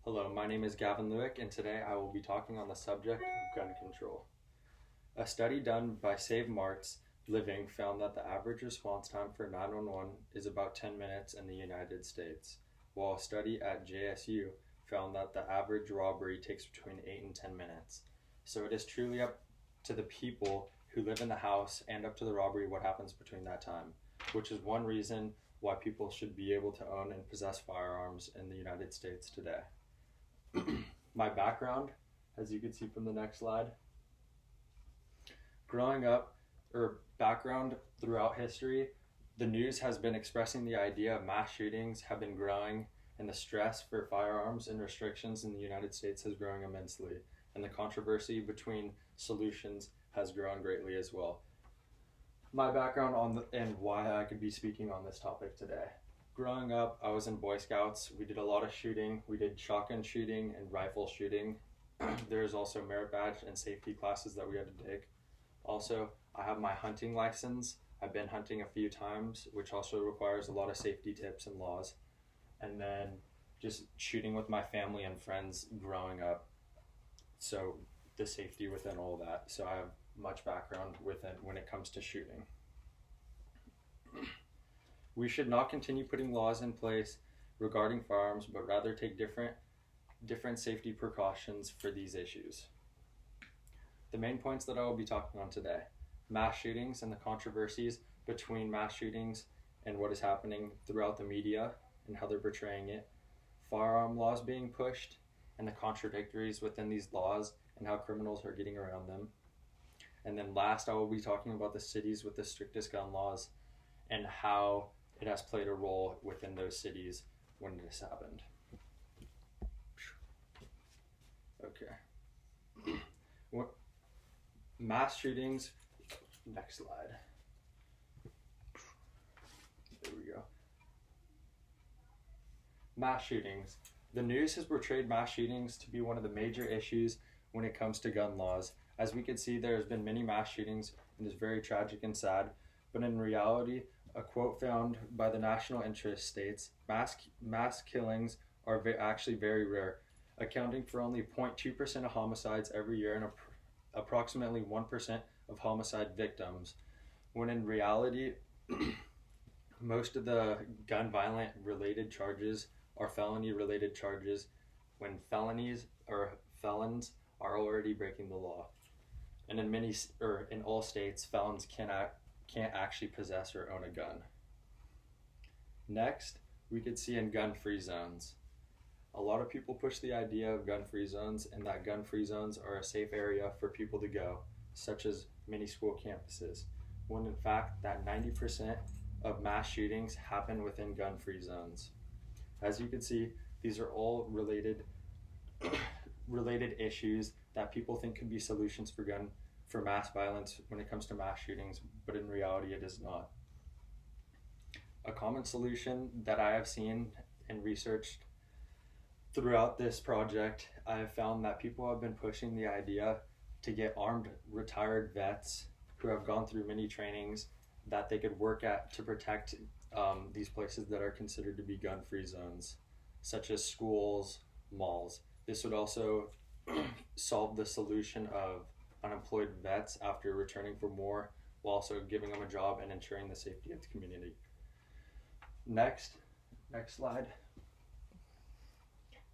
Hello, my name is Gavin Lewick, and today I will be talking on the subject of gun control. A study done by Save Marts Living found that the average response time for 911 is about 10 minutes in the United States, while a study at JSU found that the average robbery takes between 8 and 10 minutes. So it is truly up to the people who live in the house and up to the robbery what happens between that time, which is one reason why people should be able to own and possess firearms in the United States today. My background, as you can see from the next slide, growing up, or background throughout history, the news has been expressing the idea of mass shootings have been growing, and the stress for firearms and restrictions in the United States has grown immensely, and the controversy between solutions has grown greatly as well. My background and why I could be speaking on this topic today. Growing up, I was in Boy Scouts. We did a lot of shooting. We did shotgun shooting and rifle shooting. There's also merit badge and safety classes that we had to take. Also, I have my hunting license. I've been hunting a few times, which also requires a lot of safety tips and laws. And then just shooting with my family and friends growing up. So the safety within all that. So I have much background within when it comes to shooting. We should not continue putting laws in place regarding firearms, but rather take different safety precautions for these issues. The main points that I will be talking on today: mass shootings and the controversies between mass shootings and what is happening throughout the media and how they're portraying it, firearm laws being pushed and the contradictories within these laws and how criminals are getting around them. And then last, I will be talking about the cities with the strictest gun laws and how it has played a role within those cities when this happened. Okay. Mass shootings, next slide. There we go. Mass shootings. The news has portrayed mass shootings to be one of the major issues when it comes to gun laws. As we can see, there has been many mass shootings, and it's very tragic and sad, but in reality, a quote found by the National Interest states, mass killings are actually very rare, accounting for only 0.2% of homicides every year and approximately 1% of homicide victims, when in reality, most of the gun violent related charges are felony related charges, when felonies or felons are already breaking the law. And in all states, felons can't actually possess or own a gun. Next, we could see in gun-free zones. A lot of people push the idea of gun-free zones, and that gun-free zones are a safe area for people to go, such as many school campuses, when in fact that 90% of mass shootings happen within gun-free zones. As you can see, these are all related issues that people think could be solutions for mass violence when it comes to mass shootings, but in reality it is not. A common solution that I have seen and researched throughout this project, I have found that people have been pushing the idea to get armed retired vets who have gone through many trainings that they could work at to protect these places that are considered to be gun-free zones, such as schools, malls. This would also solve the solution of unemployed vets after returning from war, while also giving them a job and ensuring the safety of the community. Next slide.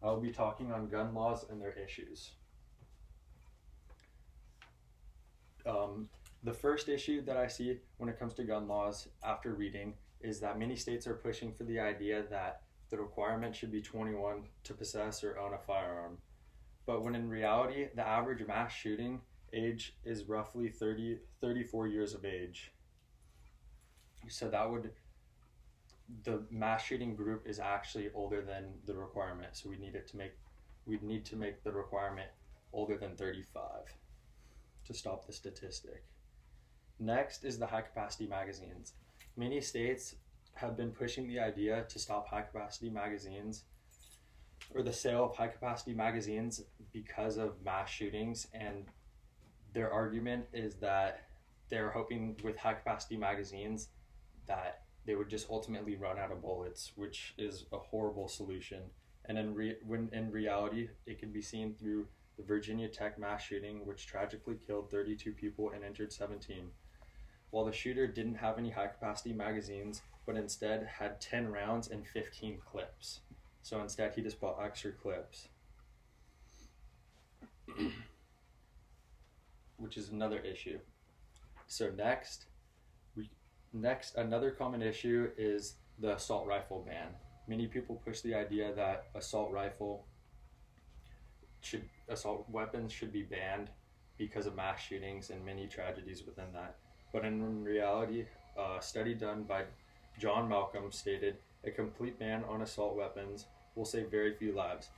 I'll be talking on gun laws and their issues. The first issue that I see when it comes to gun laws after reading is that many states are pushing for the idea that the requirement should be 21 to possess or own a firearm. But when in reality, the average mass shooting age is roughly 34 years of age. So the mass shooting group is actually older than the requirement. So we'd need to make the requirement older than 35 to stop the statistic. Next is the high capacity magazines. Many states have been pushing the idea to stop high capacity magazines or the sale of high capacity magazines because of mass shootings, and their argument is that they're hoping with high capacity magazines that they would just ultimately run out of bullets, which is a horrible solution And when in reality, it can be seen through the Virginia Tech mass shooting, which tragically killed 32 people and injured 17. While the shooter didn't have any high-capacity magazines, but instead had 10 rounds and 15 clips. So instead, he just bought extra clips, which is another issue. So next, another common issue is the assault rifle ban. Many people push the idea that assault weapons should be banned because of mass shootings and many tragedies within that. But in reality, a study done by John Malcolm stated a complete ban on assault weapons will save very few lives.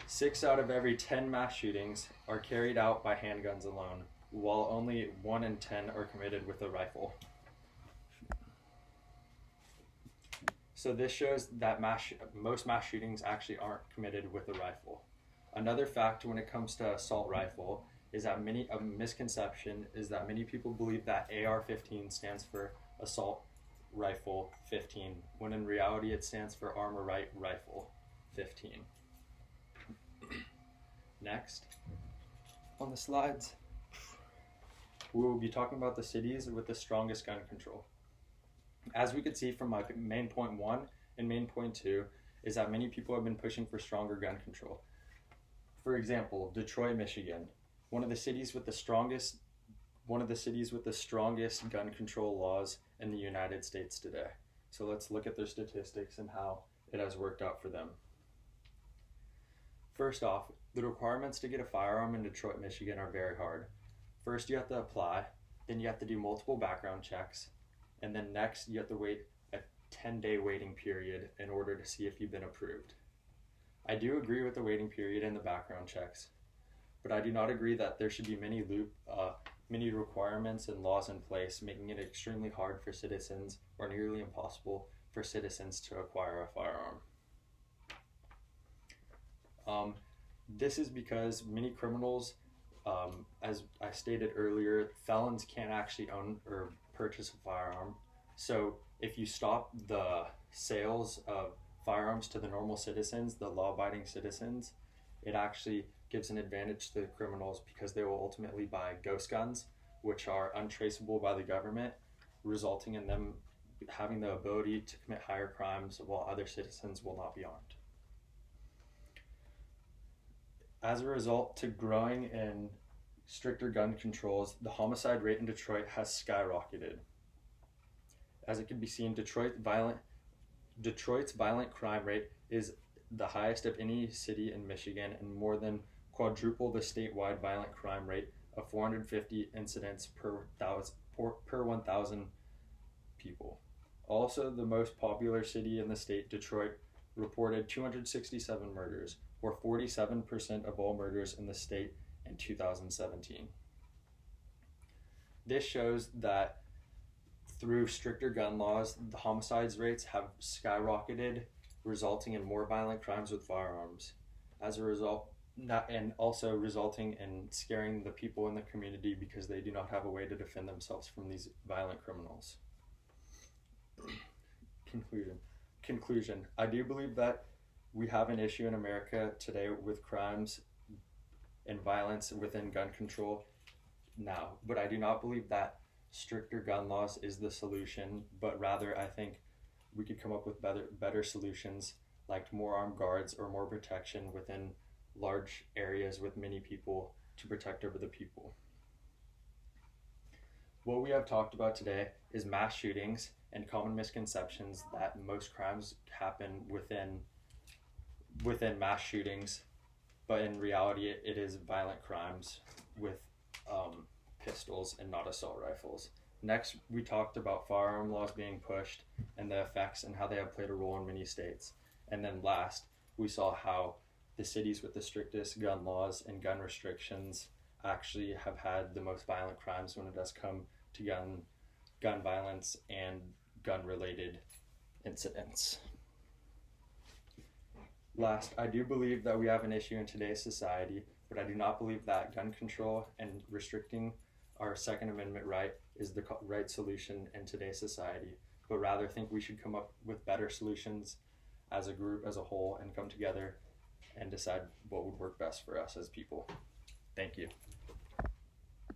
6 out of every 10 mass shootings are carried out by handguns alone, while only 1 in 10 are committed with a rifle. So this shows that most mass shootings actually aren't committed with a rifle. Another fact when it comes to assault rifle is that a misconception is that many people believe that AR-15 stands for Assault Rifle 15, when in reality it stands for Armor-Right Rifle 15. Next, on the slides, we will be talking about the cities with the strongest gun control. As we could see from my main point 1 and main point 2, is that many people have been pushing for stronger gun control. For example, Detroit, Michigan, one of the cities with the strongest gun control laws in the United States today. So let's look at their statistics and how it has worked out for them. First off, the requirements to get a firearm in Detroit, Michigan are very hard. First, you have to apply, then you have to do multiple background checks, and then next, you have to wait a 10-day waiting period in order to see if you've been approved. I do agree with the waiting period and the background checks, but I do not agree that there should be many requirements and laws in place, making it extremely hard for citizens or nearly impossible for citizens to acquire a firearm. This is because many criminals, as I stated earlier, felons can't actually own or purchase a firearm. So if you stop the sales of firearms to the normal citizens, the law-abiding citizens, it actually gives an advantage to the criminals because they will ultimately buy ghost guns, which are untraceable by the government, resulting in them having the ability to commit higher crimes while other citizens will not be armed. As a result to growing in stricter gun controls, the homicide rate in Detroit has skyrocketed. As it can be seen, Detroit's violent crime rate is the highest of any city in Michigan and more than quadruple the statewide violent crime rate of 450 incidents per 1,000 people. Also, the most popular city in the state, Detroit, reported 267 murders, or 47% of all murders in the state in 2017. This shows that through stricter gun laws, the homicides rates have skyrocketed, resulting in more violent crimes with firearms. As a result, and also resulting in scaring the people in the community because they do not have a way to defend themselves from these violent criminals. Conclusion. I do believe that we have an issue in America today with crimes and violence within gun control now, but I do not believe that stricter gun laws is the solution, but rather I think we could come up with better solutions like more armed guards or more protection within large areas with many people to protect over the people. What we have talked about today is mass shootings and common misconceptions that most crimes happen within mass shootings, but in reality it is violent crimes with pistols and not assault rifles. Next, we talked about firearm laws being pushed and the effects and how they have played a role in many states. And then last, we saw how the cities with the strictest gun laws and gun restrictions actually have had the most violent crimes when it does come to gun violence and gun-related incidents. Last, I do believe that we have an issue in today's society, but I do not believe that gun control and restricting our Second Amendment right is the right solution in today's society, but rather think we should come up with better solutions as a group, as a whole, and come together and decide what would work best for us as people. Thank you.